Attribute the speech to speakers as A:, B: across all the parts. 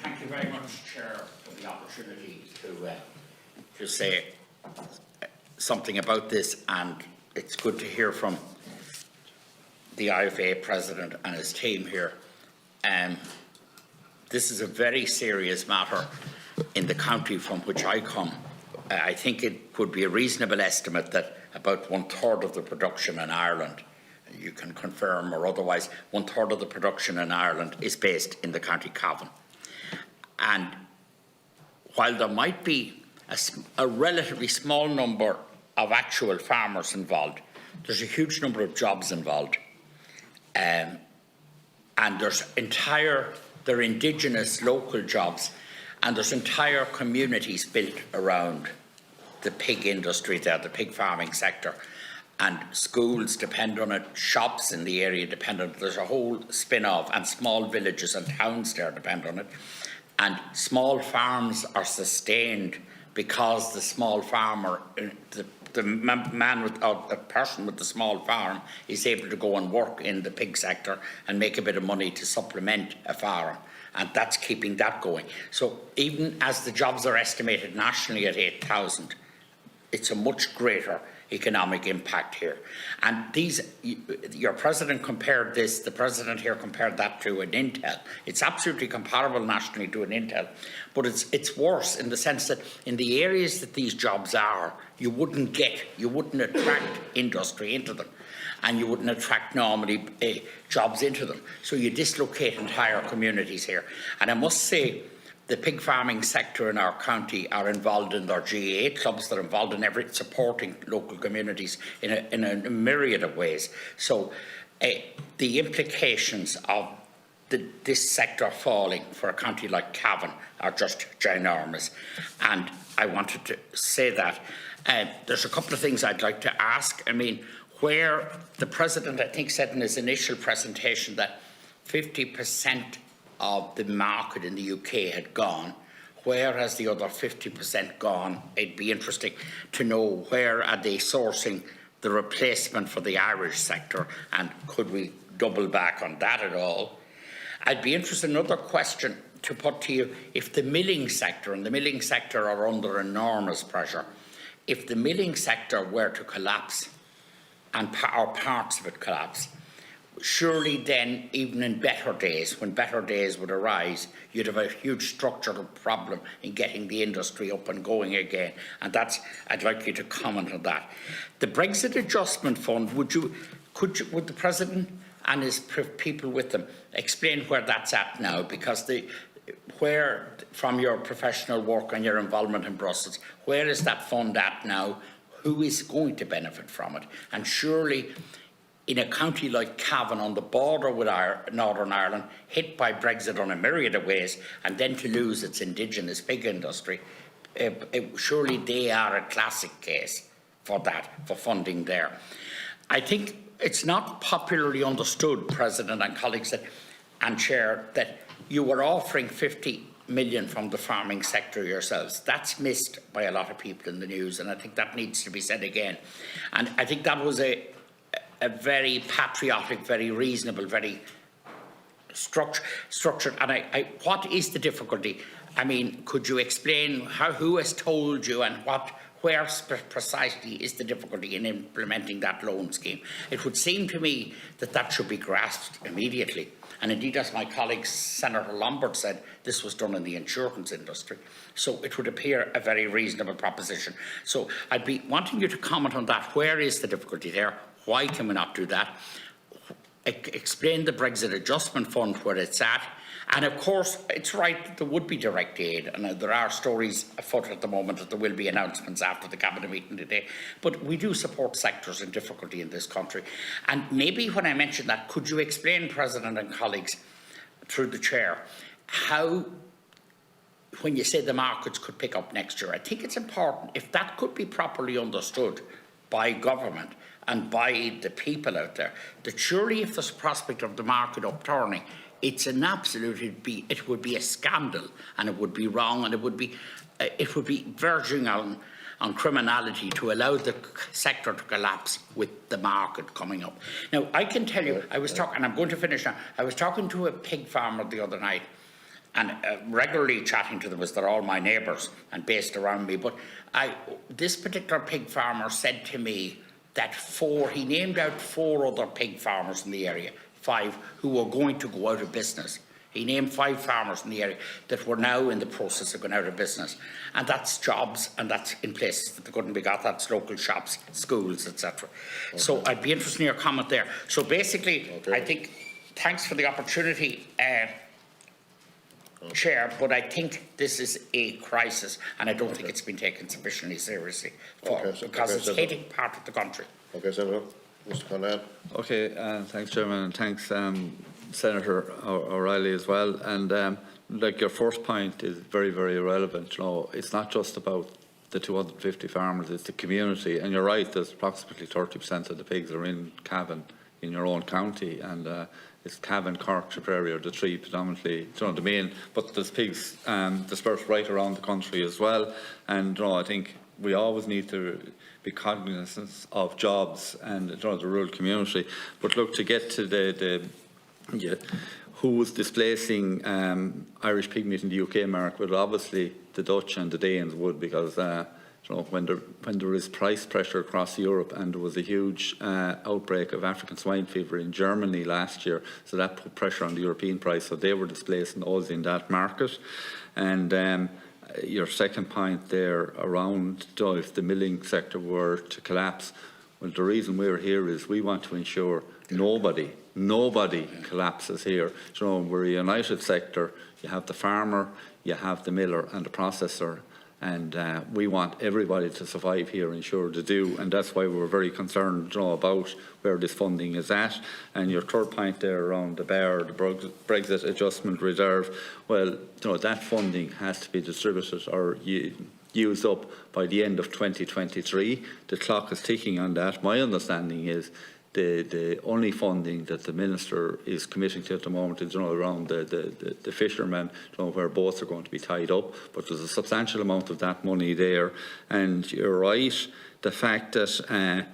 A: Thank you very much, Chair, for the opportunity to say something about this, and it's good to hear from the IFA President and his team here. This is a very serious matter in the county from which I come. I think it would be a reasonable estimate that about 1/3 of the production in Ireland, you can confirm or otherwise, 1/3 of the production in Ireland is based in the County Cavan. And while there might be a relatively small number of actual farmers involved, there's a huge number of jobs involved. And they're indigenous local jobs, and there's entire communities built around the pig industry there, the pig farming sector. And schools depend on it, shops in the area depend on it, there's a whole spin-off, and small villages and towns there depend on it. And small farms are sustained because the small farmer, the man with, or the person with the small farm is able to go and work in the pig sector and make a bit of money to supplement a farm. And that's keeping that going. So even as the jobs are estimated nationally at 8,000, it's a much greater economic impact here. And your President compared this, the President here compared that to an Intel. It's absolutely comparable nationally to an Intel, but it's worse in the sense that in the areas that these jobs are, you wouldn't attract industry into them, and you wouldn't attract normally jobs into them. So you dislocate entire communities here. And I must say, the pig farming sector in our county are involved in their GAA clubs. They're involved in supporting local communities in a myriad of ways. So the implications of this sector falling for a county like Cavan are just ginormous. And I wanted to say that. There's a couple of things I'd like to ask. I mean, where the President, I think, said in his initial presentation that 50% of the market in the UK had gone. Where has the other 50% gone? It'd be interesting to know where are they sourcing the replacement for the Irish sector, and could we double back on that at all? I'd be interested in another question to put to you. If the milling sector and the milling sector are under enormous pressure, if the milling sector were to collapse and or parts of it collapse, surely then, even in better days, when better days would arise, you'd have a huge structural problem in getting the industry up and going again. And I'd like you to comment on that. The Brexit Adjustment Fund, would the President and his people with them explain where that's at now? Because from your professional work and your involvement in Brussels, where is that fund at now? Who is going to benefit from it? And surely, in a county like Cavan on the border with Northern Ireland, hit by Brexit on a myriad of ways, and then to lose its indigenous pig industry, surely they are a classic case for that, for funding there. I think it's not popularly understood, President and colleagues and Chair, that you were offering 50 million from the farming sector yourselves. That's missed by a lot of people in the news, and I think that needs to be said again. And I think that was a very patriotic, very reasonable, very structured. And what is the difficulty? I mean, could you explain who has told you, and where precisely is the difficulty in implementing that loan scheme? It would seem to me that should be grasped immediately. And indeed, as my colleague Senator Lombard said, this was done in the insurance industry. So it would appear a very reasonable proposition. So I'd be wanting you to comment on that. Where is the difficulty there? Why can we not do that? Explain the Brexit Adjustment Fund, where it's at. And of course, it's right that there would be direct aid, and there are stories afoot at the moment that there will be announcements after the Cabinet meeting today. But we do support sectors in difficulty in this country. And maybe when I mention that, could you explain, President and colleagues, through the Chair, how, when you say the markets could pick up next year, I think it's important, if that could be properly understood by government and by the people out there, that surely if there's a prospect of the market upturning, it would be a scandal, and it would be wrong, and it would be verging on criminality to allow the sector to collapse with the market coming up. Now, I can tell you, I was talking, and I'm going to finish now, I was talking to a pig farmer the other night, and regularly chatting to them as they're all my neighbours and based around me. But this particular pig farmer said to me that he named out 4 other pig farmers in the area, 5 who were going to go out of business. He named 5 farmers in the area that were now in the process of going out of business. And that's jobs, and that's in places that they couldn't be got. That's local shops, schools, etc. Okay. So I'd be interested in your comment there. So basically, I think, thanks for the opportunity, Chair, but I think this is a crisis, and I don't think it's been taken sufficiently seriously because it's hitting part of the country. Okay,
B: Senator. Mr. Conrad.
C: Okay, thanks, Chairman, and thanks, Senator O'Reilly as well. And like your first point is very, very relevant. You know, it's not just about the 250 farmers; it's the community. And you're right. There's approximately 30% of the pigs are in Cavan, in your own county, and it's Cavan, Cork, Tipperary are the 3 predominantly, you know, the main. But there's pigs dispersed right around the country as well. And you know, I think we always need to be cognizant of jobs and, you know, the rural community. But look, to get to who was displacing Irish pig meat in the UK market, well, obviously the Dutch and the Danes would, because you know, when there is price pressure across Europe, and there was a huge outbreak of African swine fever in Germany last year, so that put pressure on the European price, so they were displacing us in that market. And your second point there around, you know, if the milling sector were to collapse, well, the reason we're here is we want to ensure nobody collapses here. You know, we're a united sector. You have the farmer, you have the miller and the processor, and we want everybody to survive here, ensure they do, and that's why we're very concerned, you know, about where this funding is at. And your third point there around the BEAR, the Brexit Adjustment Reserve, well, you know, that funding has to be distributed or used up by the end of 2023. The clock is ticking on that. My understanding is the only funding that the Minister is committing to at the moment is, you know, around the fishermen, you know, where boats are going to be tied up, but there's a substantial amount of that money there. And you're right, the fact that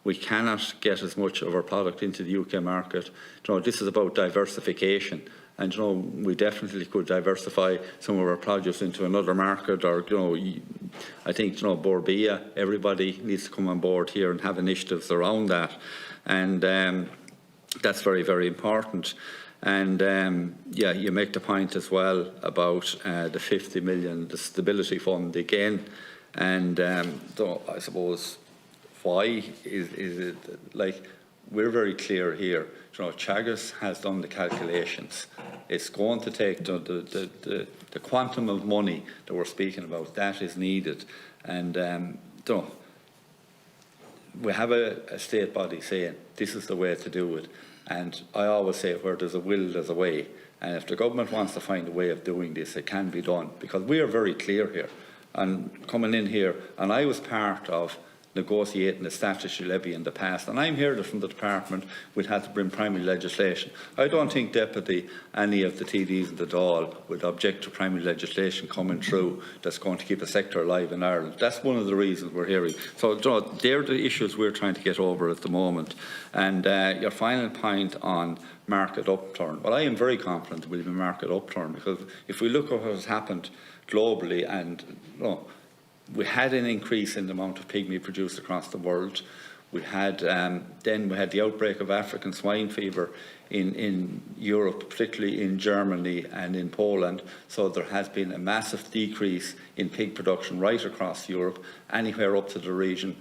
C: we cannot get as much of our product into the UK market, you know, this is about diversification. And, you know, we definitely could diversify some of our produce into another market, or, you know, I think, you know, Borbia, everybody needs to come on board here and have initiatives around that. And that's very, very important. And yeah, you make the point as well about the 50 million, the stability fund again. And so I suppose why is it, like, we're very clear here. You know, Teagasc has done the calculations. It's going to take the quantum of money that we're speaking about, that is needed. And you know, we have a state body saying this is the way to do it. And I always say, where there's a will, there's a way. And if the government wants to find a way of doing this, it can be done. Because we are very clear here. And coming in here, and I was part of negotiating the statutory levy in the past, and I'm hearing from the department we'd have to bring primary legislation. I don't think, Deputy, any of the TDs in the Dáil would object to primary legislation coming through that's going to keep the sector alive in Ireland. That's one of the reasons we're hearing. So, you know, they're the issues we're trying to get over at the moment. And your final point on market upturn, well, I am very confident there will be a market upturn, because if we look at what has happened globally, and you know, we had an increase in the amount of pig meat produced across the world. We had then we had the outbreak of African swine fever in Europe, particularly in Germany and in Poland. So there has been a massive decrease in pig production right across Europe, anywhere up to the region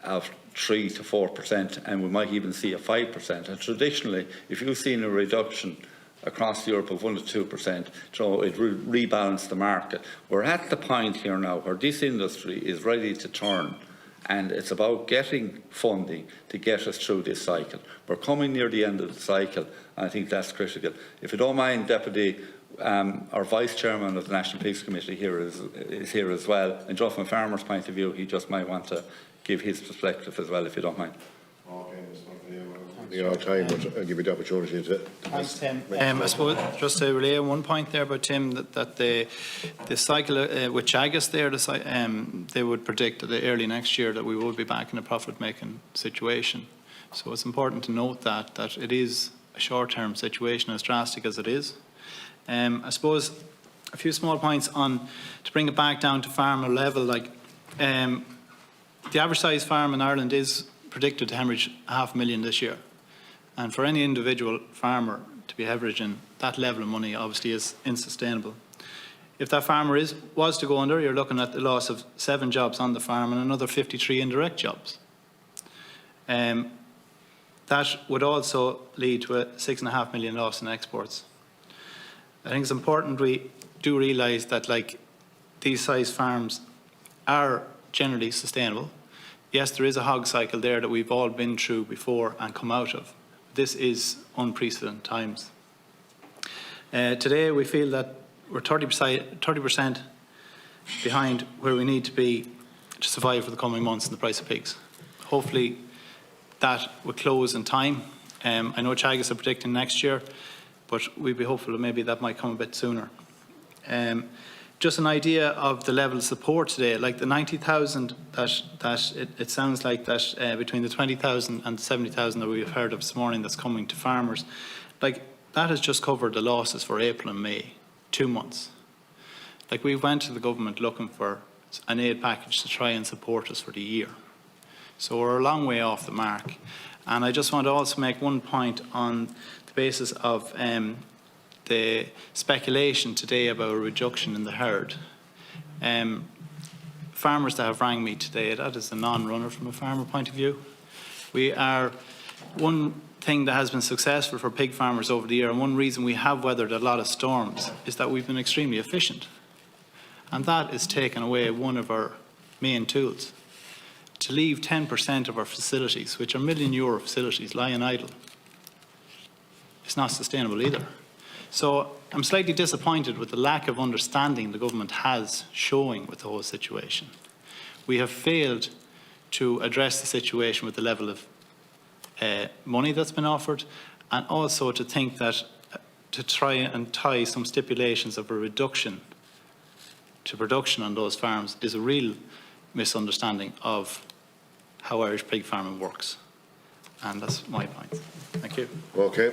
C: of 3 to 4%, and we might even see a 5%. And traditionally, if you've seen a reduction across Europe of 1 to 2%, so it will rebalance the market. We're at the point here now where this industry is ready to turn, and it's about getting funding to get us through this cycle. We're coming near the end of the cycle, and I think that's critical. If you don't mind, Deputy, our Vice Chairman of the National Pigs Committee here is here as well, and just from a farmer's point of view, he just might want to give his perspective as well, if you don't mind.
B: Our time, but I'll give you the opportunity to.
D: Thanks, Tim. I suppose just to relay one point there about Tim, that the cycle with Teagasc there, they would predict that early next year that we will be back in a profit-making situation. So it's important to note that it is a short-term situation, as drastic as it is. I suppose A few small points on, to bring it back down to farmer level, like the average size farm in Ireland is predicted to hemorrhage $500,000 this year. And for any individual farmer to be hemorrhaging that level of money obviously is insustainable. If that farmer was to go under, you're looking at the loss of 7 jobs on the farm and another 53 indirect jobs. That would also lead to a $6.5 million loss in exports. I think it's important we do realise that, like, these size farms are generally sustainable. Yes, there is a hog cycle there that we've all been through before and come out of. This is unprecedented times. Today we feel that we're 30% behind where we need to be to survive for the coming months in the price of pigs. Hopefully that will close in time. I know Teagasc are predicting next year, but we'd be hopeful that maybe that might come a bit sooner. Just an idea of the level of support today, like the 90,000 that it sounds like that between the 20,000 and the 70,000 that we've heard of this morning that's coming to farmers, like that has just covered the losses for April and May, 2 months. Like we went to the government looking for an aid package to try and support us for the year. So we're a long way off the mark. And I just want to also make one point on the basis of the speculation today about a reduction in the herd. Farmers that have rang me today, that is a non-runner from a farmer point of view. One thing that has been successful for pig farmers over the year, and one reason we have weathered a lot of storms, is that we've been extremely efficient. And that is taken away one of our main tools. To leave 10% of our facilities, which are €1 million facilities, lying idle, it's not sustainable either. So I'm slightly disappointed with the lack of understanding the government has showing with the whole situation. We have failed to address the situation with the level of money that's been offered, and also to think that to try and tie some stipulations of a reduction to production on those farms is a real misunderstanding of how Irish pig farming works. And that's my point. Thank you.
B: Okay.